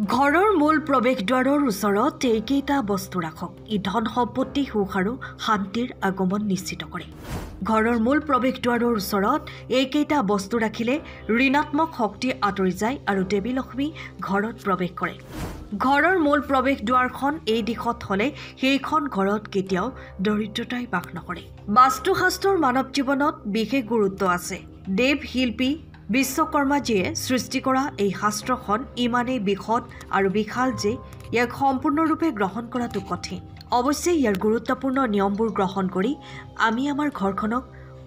ঘৰৰ মূল প্ৰৱেশদ্বাৰৰ ওচৰত এইকেইটা বস্তু ৰাখক। ই ধন সম্পত্তি সুখ আৰু শান্তিৰ আগমন নিশ্চিত কৰে। ঘৰৰ মূল প্ৰৱেশদ্বাৰৰ ওচৰত এইকেইটা বস্তু ৰাখিলে ঋণাত্মক শক্তি আঁতৰি যায় আৰু দেৱী লক্ষ্মী ঘৰত প্ৰৱেশ কৰে। ঘৰৰ মূল প্ৰৱেশদ্বাৰখন এই দিশত হ'লে সেইখন ঘৰত কেতিয়াও দৰিদ্ৰতাই বাস নকৰে। বাস্তুশাস্ত্ৰৰ মানৱ জীৱনত বিশেষ গুৰুত্ব আছে। দেৱ শিল্পী বিশ্বকৰ্মাজীয়ে সৃষ্টি কৰা এই শাস্ত্ৰখন ইমানেই বিশদ আৰু বিশাল যে ইয়াক সম্পূৰ্ণৰূপে গ্ৰহণ কৰাটো কঠিন। অৱশ্যে ইয়াৰ গুৰুত্বপূৰ্ণ নিয়মবোৰ গ্ৰহণ কৰি আমি আমাৰ ঘৰখনক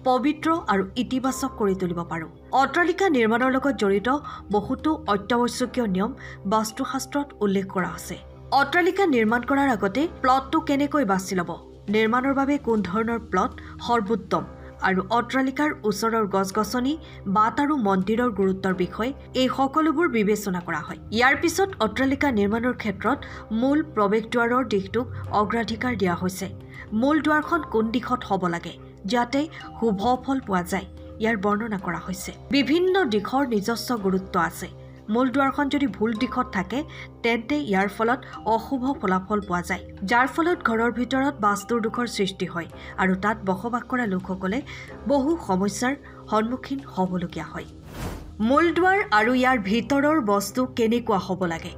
পবিত্ৰ আৰু ইতিবাচক কৰি তুলিব পাৰোঁ। অট্টালিকা নিৰ্মাণৰ লগত জড়িত বহুতো অত্যাৱশ্যকীয় নিয়ম বাস্তুশাস্ত্ৰত উল্লেখ কৰা আছে। অট্টালিকা নিৰ্মাণ কৰাৰ আগতে প্লটটো কেনেকৈ বাছি ল'ব, নিৰ্মাণৰ বাবে কোন ধৰণৰ প্লট সৰ্বোত্তম আৰু অট্টালিকাৰ ওচৰৰ গছ-গছনি, বাট আৰু মন্দিৰৰ গুৰুত্বৰ বিষয়ে এই সকলোবোৰ বিবেচনা কৰা হয়। ইয়াৰ পিছত অট্টালিকা নিৰ্মাণৰ ক্ষেত্ৰত মূল প্ৰৱেশদ্বাৰৰ দিশটোক অগ্ৰাধিকাৰ দিয়া হৈছে। মূল দুৱাৰখন কোন দিশত হ'ব লাগে যাতে শুভ ফল পোৱা যায় ইয়াৰ বৰ্ণনা কৰা হৈছে। বিভিন্ন দিশৰ নিজস্ব গুৰুত্ব আছে। মূল দুৱাৰখন যদি ভুল দিশত থাকে তেন্তে ইয়াৰ ফলত অশুভ ফলাফল পোৱা যায়, যাৰ ফলত ঘৰৰ ভিতৰত বাস্তুৰ দোষৰ সৃষ্টি হয় আৰু তাত বসবাস কৰা লোকসকলে বহু সমস্যাৰ সন্মুখীন হ'বলগীয়া হয়। মূল দুৱাৰ আৰু ইয়াৰ ভিতৰৰ বস্তু কেনেকুৱা হ'ব লাগে।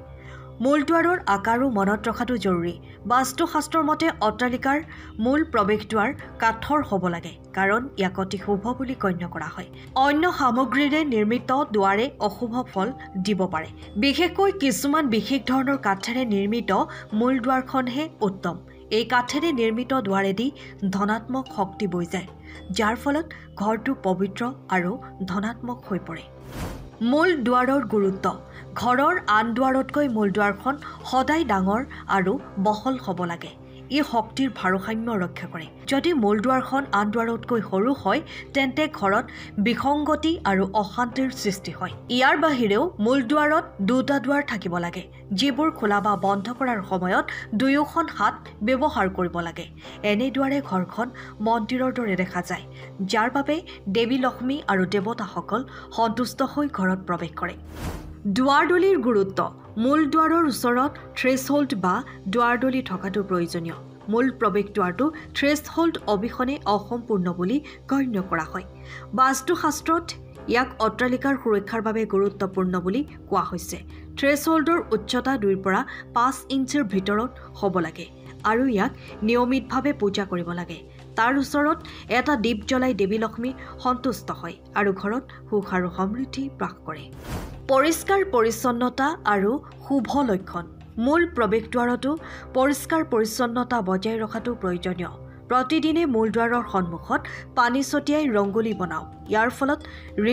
মূল দুৱাৰৰ আকাৰো মনত ৰখাটো জৰুৰী। বাস্তুশাস্ত্ৰৰ মতে অট্টালিকাৰ মূল প্ৰৱেশদ্বাৰ কাঠৰ হ'ব লাগে, কাৰণ ইয়াক অতি শুভ বুলি গণ্য কৰা হয়। অন্য সামগ্ৰীৰে নিৰ্মিত দুৱাৰে অশুভ ফল দিব পাৰে। বিশেষকৈ কিছুমান বিশেষ ধৰণৰ কাঠেৰে নিৰ্মিত মূল দুৱাৰখনহে উত্তম। এই কাঠেৰে নিৰ্মিত দুৱাৰেদি ধনাত্মক শক্তি বৈ যায়, যাৰ ফলত ঘৰটো পবিত্ৰ আৰু ধনাত্মক হৈ পৰে। মূল দুৱাৰৰ গুৰুত্ব। ঘৰৰ আন দুৱাৰতকৈ মূল দুৱাৰখন সদায় ডাঙৰ আৰু বহল হ'ব লাগে। ই শক্তিৰ ভাৰসাম্য ৰক্ষা কৰে। যদি মূল দুৱাৰখন আন দুৱাৰতকৈ সৰু হয় তেন্তে ঘৰত বিসংগতি আৰু অশান্তিৰ সৃষ্টি হয়। ইয়াৰ বাহিৰেও মূল দুৱাৰত দুটা দুৱাৰ থাকিব লাগে, যিবোৰ খোলা বা বন্ধ কৰাৰ সময়ত দুয়োখন হাত ব্যৱহাৰ কৰিব লাগে। এনে দুৱাৰে ঘৰখন মন্দিৰৰ দৰে দেখা যায়, যাৰ বাবে দেৱী লক্ষ্মী আৰু দেৱতাসকল সন্তুষ্ট হৈ ঘৰত প্ৰৱেশ কৰে। দুৱাৰদলিৰ গুৰুত্ব। মূল দুৱাৰৰ ওচৰত থ্ৰেছহোল্ড বা দুৱাৰদলি থকাটো প্ৰয়োজনীয়। মূল প্ৰৱেশদ্বাৰটো থ্ৰেছহোল্ড অবিহনে অসম্পূৰ্ণ বুলি গণ্য কৰা হয়। বাস্তুশাস্ত্ৰত ইয়াক অট্টালিকাৰ সুৰক্ষাৰ বাবে গুৰুত্বপূৰ্ণ বুলি কোৱা হৈছে। থ্ৰেছহোল্ডৰ উচ্চতা 2 পৰা 5 ইঞ্চিৰ ভিতৰত হ'ব লাগে আৰু ইয়াক নিয়মিতভাৱে পূজা কৰিব লাগে। তাৰ ওচৰত এটা দীপ জ্বলাই দেৱী লক্ষ্মী সন্তুষ্ট হয় আৰু ঘৰত সুখ আৰু সমৃদ্ধি বাস কৰে। পৰিষ্কাৰ পৰিচ্ছন্নতা আৰু শুভ লক্ষণ। মূল প্ৰৱেশদ্বাৰতো পৰিষ্কাৰ পৰিচ্ছন্নতা বজাই ৰখাটো প্ৰয়োজনীয়। প্ৰতিদিনে মূল দুৱাৰৰ সন্মুখত পানী ছটিয়াই ৰংগলী বনাওক। ইয়াৰ ফলত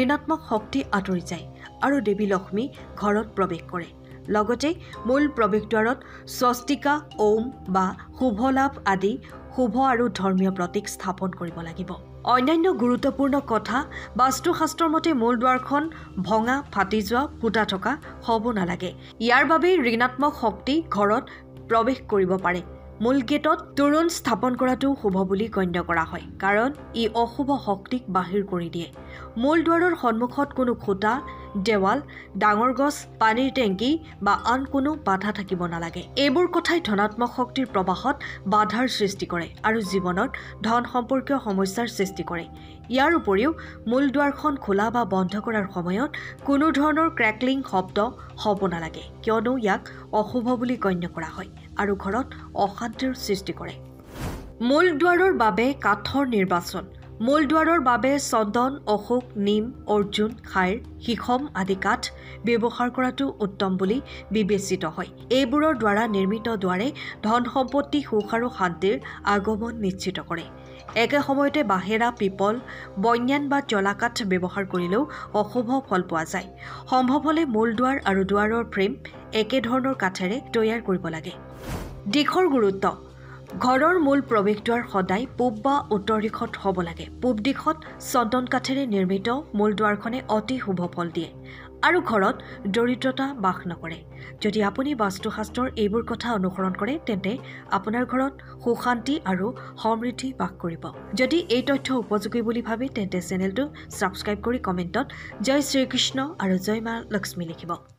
ঋণাত্মক শক্তি আঁতৰি যায় আৰু দেৱী লক্ষ্মী ঘৰত প্ৰৱেশ কৰে। লগতে মূল প্ৰৱেশদ্বাৰত স্বস্তিকা, ওম বা শুভ লাভ আদি শুভ আৰু ধৰ্মীয় প্ৰতীক স্থাপন কৰিব লাগিব। অন্যান্য গুৰুত্বপূৰ্ণ কথা। বাস্তুশাস্ত্ৰৰ মতে মূল দুৱাৰখন ভঙা, ফাটি যোৱা, ফুটা থকা হ'ব নালাগে। ইয়াৰ বাবে ঋণাত্মক শক্তি ঘৰত প্ৰৱেশ কৰিব পাৰে। মূল গেটত তোৰণ স্থাপন কৰাটো শুভ বুলি গণ্য কৰা হয়, কাৰণ ই অশুভ শক্তিক বাহিৰ কৰি দিয়ে। মূল দুৱাৰৰ সন্মুখত কোনো খুঁটা, দেৱাল, ডাঙৰ গছ, পানীৰ টেংকি বা আন কোনো বাধা থাকিব নালাগে। এইবোৰ কথাই ধনাত্মক শক্তিৰ প্ৰৱাহত বাধাৰ সৃষ্টি কৰে আৰু জীৱনত ধন সম্পৰ্কীয় সমস্যাৰ সৃষ্টি কৰে। ইয়াৰ উপৰিও মূল দুৱাৰখন খোলা বা বন্ধ কৰাৰ সময়ত কোনো ধৰণৰ ক্ৰেকলিং শব্দ হ'ব নালাগে, কিয়নো ইয়াক অশুভ বুলি গণ্য কৰা হয় আৰু ঘৰত অশান্তিৰ সৃষ্টি কৰে। মূল দুৱাৰৰ বাবে কাঠৰ নিৰ্বাচন। মূল দুৱাৰৰ বাবে চন্দন, অশোক, নিম, অৰ্জুন, খাইৰ, শিখম আদি কাঠ ব্যৱহাৰ কৰাটো উত্তম বুলি বিবেচিত হয়। এইবোৰৰ দ্বাৰা নিৰ্মিত দুৱাৰে ধন সম্পত্তি, সুখ আৰু শান্তিৰ আগমন নিশ্চিত কৰে। একে সময়তে বাহেৰা, পিপল, বন্যান বা জ্বলা কাঠ ব্যৱহাৰ কৰিলেও অশুভ ফল পোৱা যায়। সম্ভৱ হ'লে মূল দুৱাৰ আৰু দুৱাৰৰ ফ্ৰেম একেধৰণৰ কাঠেৰে তৈয়াৰ কৰিব লাগে। দিশৰ গুৰুত্ব। ঘৰৰ মূল প্ৰৱেশদ্বাৰ সদায় পূব বা উত্তৰ দিশত হ'ব লাগে। পূব দিশত চন্দন কাঠেৰে নিৰ্মিত মূল দুৱাৰখনে অতি শুভ ফল দিয়ে আৰু ঘৰত দৰিদ্ৰতা বাস নকৰে। যদি আপুনি বাস্তুশাস্ত্ৰৰ এইবোৰ কথা অনুসৰণ কৰে তেন্তে আপোনাৰ ঘৰত সুখ শান্তি আৰু সমৃদ্ধি বাস কৰিব। যদি এই তথ্য উপযোগী বুলি ভাবে তেন্তে চেনেলটো ছাবস্ক্ৰাইব কৰি কমেণ্টত জয় শ্ৰীকৃষ্ণ আৰু জয় মা লক্ষ্মী লিখিব।